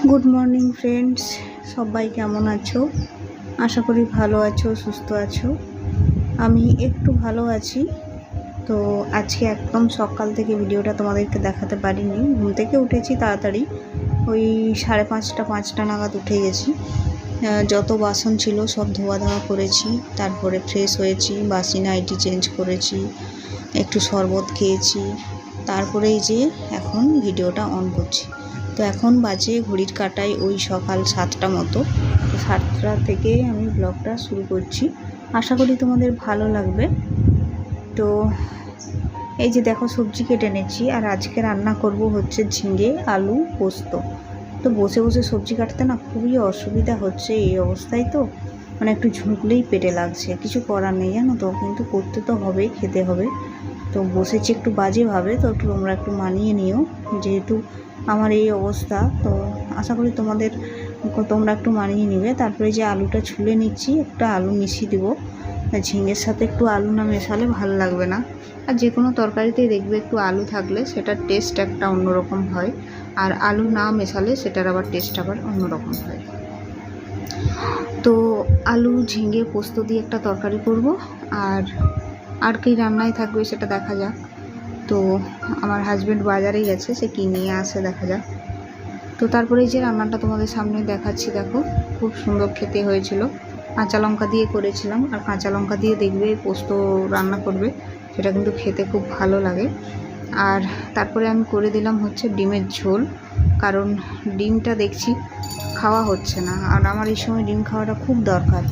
Good morning friends, সবাই কেমন আছো? আশা করি ভালো আছো, সুস্থ আছো। আমি একটু ভালো আছি। তো আজকে একদম সকাল থেকে ভিডিওটা তোমাদেরকে দেখাতে পারিনি। ঘুম থেকে উঠেছি তাড়াতাড়ি, ওই 5:30 নাগাদ উঠে গেছি। যত বাসন ছিল সব ধোয়া ধাওয়া করেছি, তারপরে ফ্রেশ হয়েছি, বাসি নাইটি চেঞ্জ করেছি, একটু শরবত খেয়েছি, তারপরে এই যে এখন ভিডিওটা অন করছি। তো এখন বাজে ঘড়ির কাঁটায় ওই সকাল 7টা মতো। তো 7টা থেকে আমি ব্লগটা শুরু করছি, আশা করি তোমাদের ভালো লাগবে। তো এই যে দেখো, সবজি কেটে এনেছি, আর আজকে রান্না করব হচ্ছে ঝিঙে আলু পোস্ত। তো বসে বসে সবজি কাটতে না খুবই অসুবিধা হচ্ছে এই অবস্থায়। তো মানে একটু ঝুঁকলেই পেটে লাগছে, কিছু করার নেই জানো তো, কিন্তু করতে তো হবেই, খেতে হবে। তো বসেছি একটু বাজেভাবে, তো একটু তোমরা একটু মানিয়ে নিও, যেহেতু আমার এই অবস্থা। তো আশা করি তোমরা একটু মানিয়ে নিবে। তারপরে যে আলুটা ছুলে নিচ্ছি, একটা আলু মিশিয়ে দেবো। ঝিঙের সাথে একটু আলু না মেশালে ভালো লাগবে না। আর যে কোনো তরকারিতেই দেখবে একটু আলু থাকলে সেটার টেস্ট একটা অন্যরকম হয়, আর আলু না মেশালে সেটার আবার টেস্ট আবার অন্যরকম হয়। তো আলু ঝিঙে পোস্ত দিয়ে একটা তরকারি করব, আর কি রান্নায় থাকবে সেটা দেখা যাক। তো আমার হাজব্যান্ড বাজারে গেছে, সে কি নিয়ে আসে দেখা যাক। তো তারপরে যে রান্নাটা তোমাদের সামনে দেখাচ্ছি, দেখো খুব সুন্দর খেতে হয়েছিল। কাঁচা লঙ্কা দিয়ে করেছিলাম, আর কাঁচা লঙ্কা দিয়ে দেখবে পোস্ত রান্না করবে, সেটা কিন্তু খেতে খুব ভালো লাগে। আর তারপরে আমি করে দিলাম হচ্ছে ডিমের ঝোল, কারণ ডিমটা দেখছি খাওয়া হচ্ছে না, আর আমার এই সময় ডিম খাওয়াটা খুব দরকার।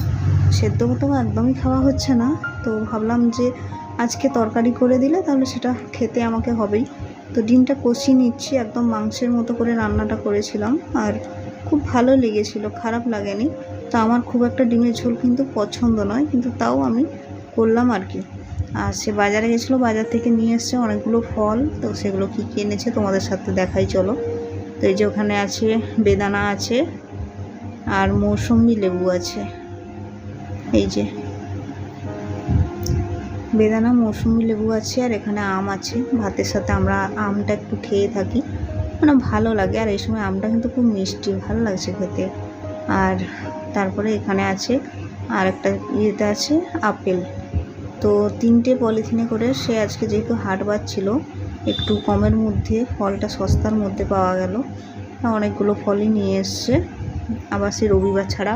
সেদ্ধ মতো একদমই খাওয়া হচ্ছে না। তো ভাবলাম যে আজকে তরকারি করে দিলে তাহলে সেটা খেতে আমাকে হবেই। তো ডিমটা কষিয়ে নিচ্ছি, একদম মাংসের মতো করে রান্নাটা করেছিলাম, আর খুব ভালো লেগেছিল, খারাপ লাগেনি। তো আমার খুব একটা ডিমের ঝোল কিন্তু পছন্দ নয়, কিন্তু তাও আমি করলাম আর কি। আর সে বাজারে গেছিলো, বাজার থেকে নিয়ে এসছে অনেকগুলো ফল। তো সেগুলো কী কী এনেছে তোমাদের সাথে দেখাই চলো। তো এই যে ওখানে আছে বেদানা আছে, আর মৌসুম্বি লেবু আছে। এই যে বেদানা মৌসুম্বি লেবু আছে, আর এখানে আম আছে। ভাতের সাথে আমরা আমটা একটু খেয়ে থাকি, মানে ভালো লাগে। আর এই সময় আমটা কিন্তু খুব মিষ্টি, ভালো লাগছে খেতে। আর তারপরে এখানে আছে আর একটা ইয়েতে আছে আপেল। তো 3টে পলিথিনে করে সে আজকে যেহেতু হাটবার ছিল, একটু কমের মধ্যে ফলটা সস্তার মধ্যে পাওয়া গেল, অনেকগুলো ফলই নিয়ে এসছে। আবার সে রবিবার ছাড়া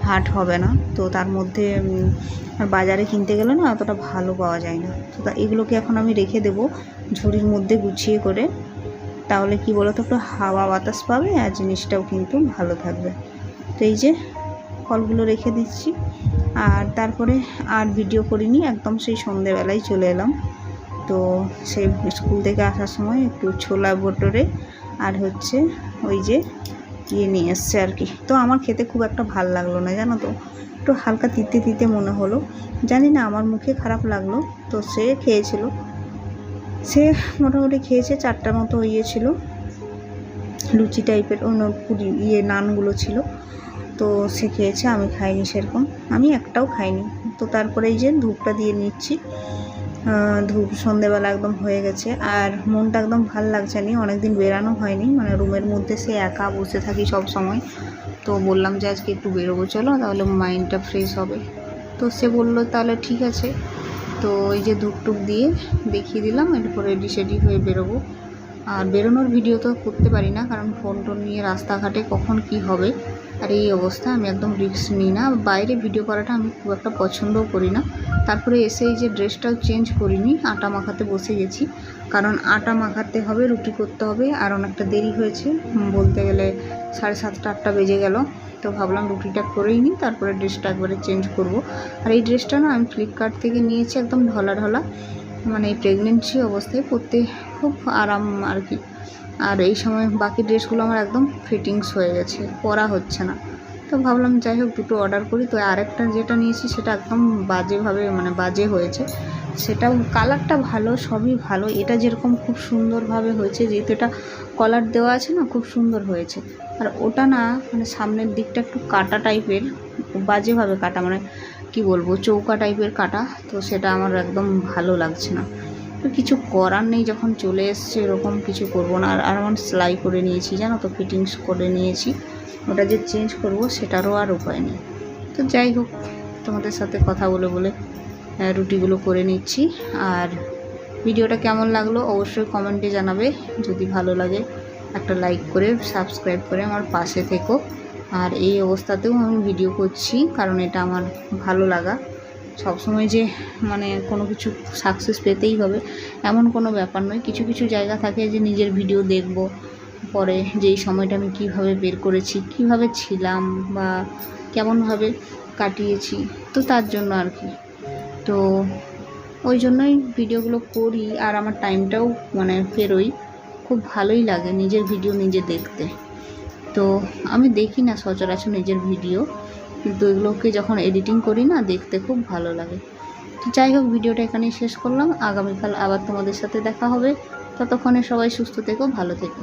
হাট হবে না, তো তার মধ্যে আর বাজারে কিনতে গেলে না অতটা ভালো পাওয়া যায় না। তো এগুলোকে এখন আমি রেখে দেবো ঝুড়ির মধ্যে গুছিয়ে করে, তাহলে কি বলো তো, একটু হাওয়া বাতাস পাবে, আর জিনিসটাও কিন্তু ভালো থাকবে। তো এই যে ফলগুলো রেখে দিচ্ছি। আর তারপরে আর ভিডিও করিনি, একদম সেই সন্ধেবেলায় চলে এলাম। তো সেই স্কুল থেকে আসার সময় একটু ছোলা ভটোরে আর হচ্ছে ওই যে নিয়ে এসছে আর কি। তো আমার খেতে খুব একটা ভাল লাগলো না জানো তো, একটু হালকা তিতে তিতে মনে হলো, জানি না আমার মুখে খারাপ লাগলো। তো সে খেয়েছিল, সে মোটামুটি খেয়েছে, 4টার মতো ছিল, লুচি টাইপের অন্য নানগুলো ছিল। তো সে খেয়েছে, আমি খাইনি সেরকম, আমি একটাও খাইনি। তো তারপরে এই যে ধূপটা দিয়ে নিচ্ছি, ধূপ সন্ধেবেলা একদম হয়ে গেছে। আর মনটা একদম ভাল লাগছে না, অনেকদিন বেরানো হয়নি, মানে রুমের মধ্যে সে একা বসে থাকি সব সময়। তো বললাম যে আজকে একটু বেরোবো চলো, তাহলে মাইন্ডটা ফ্রেশ হবে। তো সে বললো তাহলে ঠিক আছে। তো এই যে ধূপ টুপ দিয়ে দেখিয়ে দিলাম, এরপর রেডি সেডি হয়ে বেরোবো। আর বেরোনোর ভিডিও তো করতে পারি না, কারণ ফোন টোন নিয়ে রাস্তাঘাটে কখন কি হবে, আর এই অবস্থা আমি একদম রিস্ক নিই না। বাইরে ভিডিও করাটা আমি খুব একটা পছন্দও করি না। তারপরে এসে এই যে ড্রেসটাও চেঞ্জ করিনি, আটা মাখাতে বসে গেছি, কারণ আটা মাখাতে হবে, রুটি করতে হবে। আর অনেকটা দেরি হয়েছে, বলতে গেলে 7:30 8টা বেজে গেল। তো ভাবলাম রুটিটা করেই নিই, তারপরে ড্রেসটা একবারে চেঞ্জ করব। আর এই ড্রেসটা না আমি ফ্লিপকার্ট থেকে নিয়েছি, একদম ঢলা ঢলা, মানে এই প্রেগনেন্সি অবস্থায় পরতে খুব আরাম আর কি। আর এই সময় বাকি ড্রেসগুলো আমার একদম ফিটিংস হয়ে গেছে, পরা হচ্ছে না। তো ভাবলাম যাই হোক দুটো অর্ডার করি। তো আরেকটা যেটা নিয়েছি সেটা একদম বাজেভাবে, মানে বাজে হয়েছে। সেটাও কালারটা ভালো, সবই ভালো, এটা যেরকম খুব সুন্দরভাবে হয়েছে, যেহেতু এটা কলার দেওয়া আছে না, খুব সুন্দর হয়েছে। আর ওটা না, মানে সামনের দিকটা একটু কাটা টাইপের, বাজেভাবে কাটা, মানে কি বলবো, চৌকা টাইপের কাটা। তো সেটা আমার একদম ভালো লাগছে না। তো তো কিছু করার নেই, যখন চলে এসছে এরকম কিছু করব না। আর আমার সেলাই করে নিয়েছি জানো তো, ফিটিংস করে নিয়েছি, ওটা যে চেঞ্জ করব সেটারও আর উপায় নেই। তো যাই হোক, তোমাদের সাথে কথা বলে বলে রুটিগুলো করে নিচ্ছি। আর ভিডিওটা কেমন লাগলো অবশ্যই কমেন্টে জানাবে। যদি ভালো লাগে একটা লাইক করে সাবস্ক্রাইব করে আমার পাশে থেকো। আর এই অবস্থাতেও আমি ভিডিও করছি, কারণ এটা আমার ভালো লাগা। সবসময় যে মানে কোনো কিছু সাকসেস পেতেই হবে এমন কোনো ব্যাপার নয়। কিছু কিছু জায়গা থাকে যে নিজের ভিডিও দেখব পরে, যে এই সময়টা আমি কীভাবে বের করেছি, কিভাবে ছিলাম বা কেমনভাবে কাটিয়েছি, তো তার জন্য আর কি। তো ওই জন্যই ভিডিওগুলো করি, আর আমার টাইমটাও মানে পেরোই। খুব ভালোই লাগে নিজের ভিডিও নিজে দেখতে। তো আমি দেখি না সচরাচর নিজের ভিডিও, কিন্তু এগুলোকে যখন এডিটিং করি না, দেখতে খুব ভালো লাগে। তো যাই হোক, ভিডিওটা এখানেই শেষ করলাম। আগামীকাল আবার তোমাদের সাথে দেখা হবে। ততক্ষণে সবাই সুস্থ থেকো, ভালো থেকো।